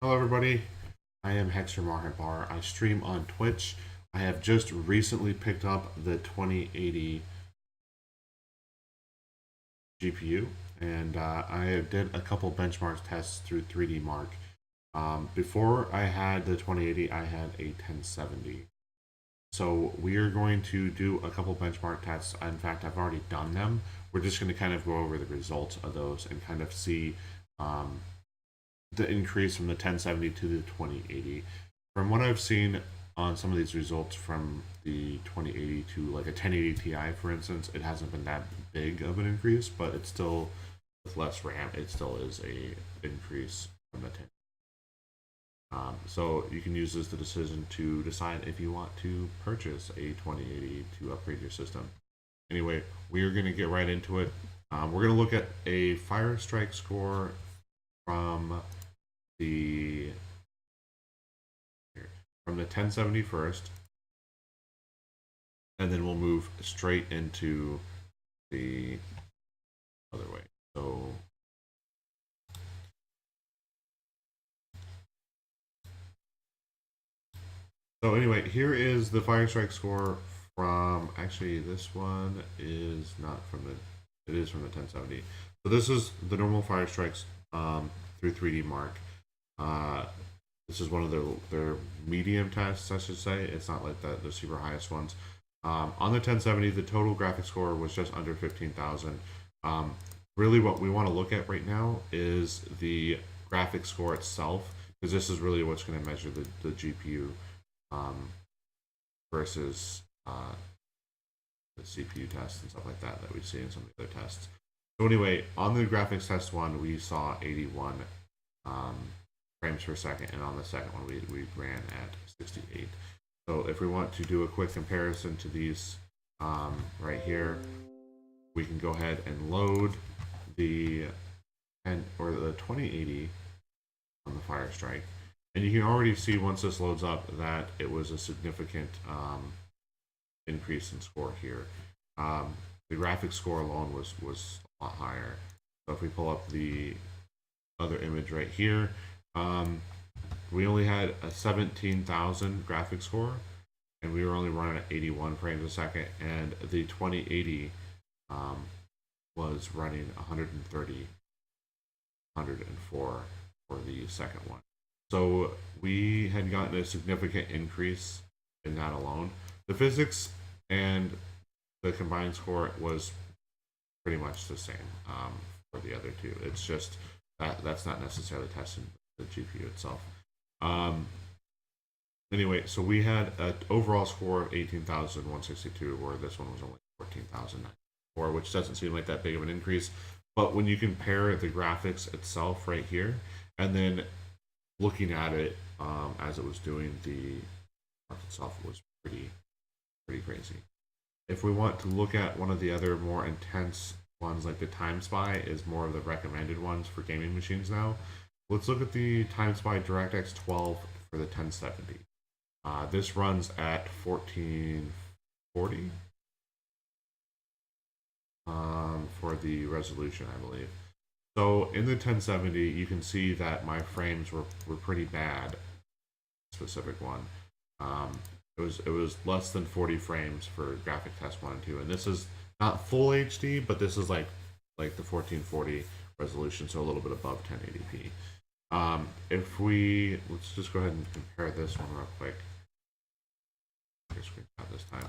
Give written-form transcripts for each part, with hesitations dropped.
Hello everybody, I am Hexer Marhitbar. I stream on Twitch. I have just recently picked up the 2080 GPU and I did a couple benchmark tests through 3D Mark. Before I had the 2080, I had a 1070. So we are going to do a couple benchmark tests. In fact, I've already done them. We're just going to kind of go over the results of those and kind of see um, the increase from the 1070 to the 2080. From what I've seen on some of these results from the 2080 to like a 1080 Ti, for instance, it hasn't been that big of an increase, but it's still with less RAM, it still is a increase from the 10. So you can use this the decision to decide if you want to purchase a 2080 to upgrade your system. Anyway, we are going to get right into it. We're going to look at a Fire Strike score from the 1070 first, and then we'll move straight into the other way. So anyway, here is the Fire Strike score from, actually this one is not from the, it is from the 1070. So this is the normal Fire Strikes through 3D Mark. This is one of their medium tests, I should say. It's not like the super highest ones. On the 1070, the total graphics score was just under 15,000. Really what we want to look at right now is the graphics score itself, because this is really what's going to measure the GPU versus the CPU tests and stuff like that we see in some of the other tests. So anyway, on the graphics test one, we saw 81 frames per second, and on the second one, we ran at 68. So if we want to do a quick comparison to these right here, we can go ahead and load the 2080 on the Fire Strike. And you can already see once this loads up that it was a significant increase in score here. The graphics score alone was a lot higher. So if we pull up the other image right here, we only had a 17,000 graphics score, and we were only running at 81 frames a second, and the 2080 was running 130, 104 for the second one. So we had gotten a significant increase in that alone. The physics and the combined score was pretty much the same for the other two. It's just that's not necessarily testing the GPU itself. Anyway, so we had an overall score of 18,162, where this one was only 14,094, which doesn't seem like that big of an increase. But when you compare the graphics itself right here, and then looking at it as it was doing, the mark itself was pretty crazy. If we want to look at one of the other more intense ones, like the Time Spy is more of the recommended ones for gaming machines now. Let's look at the Time Spy DirectX 12 for the 1070. This runs at 1440 for the resolution, I believe. So in the 1070, you can see that my frames were pretty bad. Specific one, it was less than 40 frames for graphic test 1 and 2, and this is not full HD, but this is like the 1440 resolution, so a little bit above 1080p. If we let's just go ahead and compare this one real quick. Screenshot this time.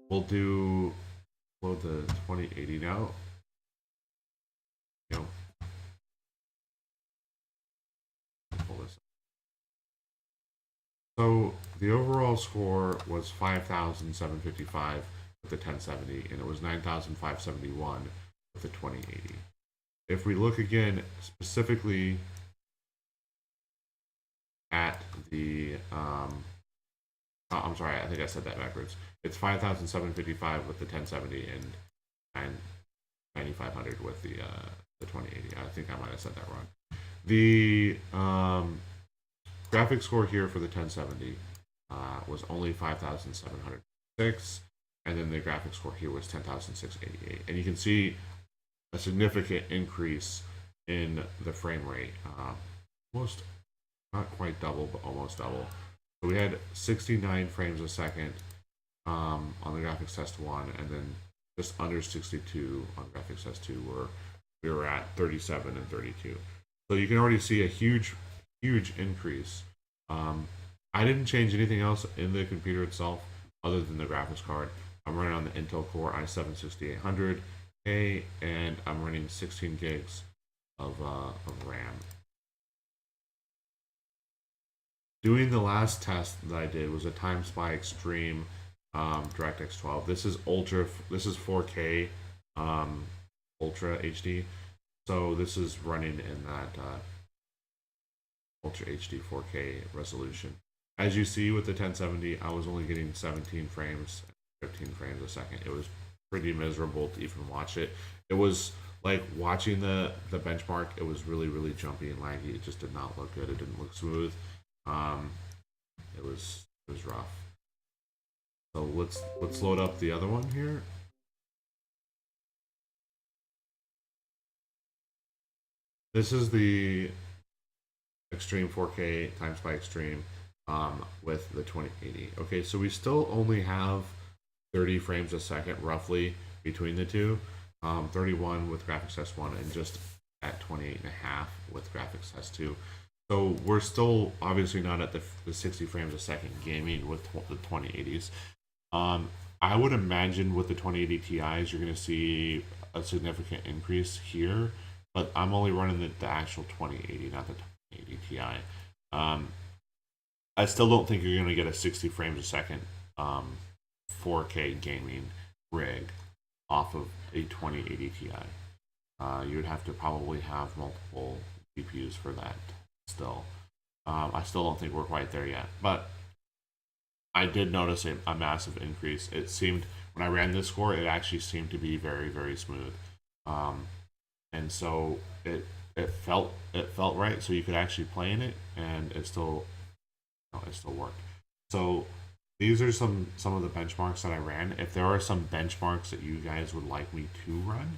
We'll load the 2080 now. Pull this up. So the overall score was 5,755 with the 1070, and it was 9,571 with the 2080. If we look again specifically at the I'm sorry, I think I said that backwards. It's 5,755 with the 1070 and 9,500 with the 2080. I think I might have said that wrong. The graphics score here for the 1070 was only 5,706, and then the graphics score here was 10,688. And you can see a significant increase in the frame rate almost, not quite double, but almost double. So we had 69 frames a second on the graphics test 1, and then just under 62 on graphics test 2, where we were at 37 and 32. So you can already see a huge, huge increase. I didn't change anything else in the computer itself other than the graphics card. I'm running on the Intel Core i7-6800K, and I'm running 16 gigs of RAM. Doing the last test that I did was a Time Spy Extreme DirectX 12. This is ultra. This is 4K Ultra HD. So this is running in that Ultra HD 4K resolution. As you see with the 1070, I was only getting 17 frames, 15 frames a second. It was pretty miserable to even watch it. It was like watching the benchmark. It was really, really jumpy and laggy. It just did not look good. It didn't look smooth. It was rough. So let's load up the other one here. This is the Extreme 4K Time Spy Extreme with the 2080. Okay, so we still only have 30 frames a second roughly between the two. 31 with graphics test 1 and just at 28.5 with graphics test 2. So we're still obviously not at the 60 frames a second gaming with the 2080s. I would imagine with the 2080 Ti's, you're going to see a significant increase here, but I'm only running the actual 2080, not the 2080 Ti. I still don't think you're going to get a 60 frames a second 4K gaming rig off of a 2080 Ti. You would have to probably have multiple GPUs for that still. I still don't think we're quite there yet, but I did notice a massive increase. It seemed, when I ran this score, it actually seemed to be very, very smooth. And so it felt right, so you could actually play in it, and it still worked. So these are some of the benchmarks that I ran. If there are some benchmarks that you guys would like me to run,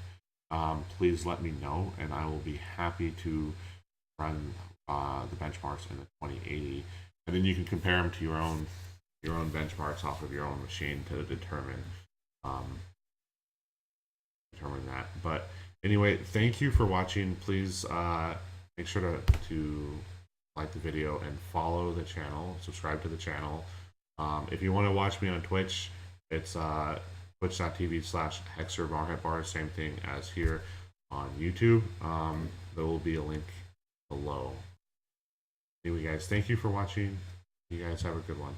please let me know, and I will be happy to run the benchmarks in the 2080, and then you can compare them to your own benchmarks off of your own machine to determine that. But anyway, thank you for watching. Please make sure to like the video and follow the channel, subscribe to the channel. If you want to watch me on Twitch, it's twitch.tv/HexerBarHitBar, same thing as here on YouTube. There will be a link below. Anyway, guys, thank you for watching. You guys have a good one.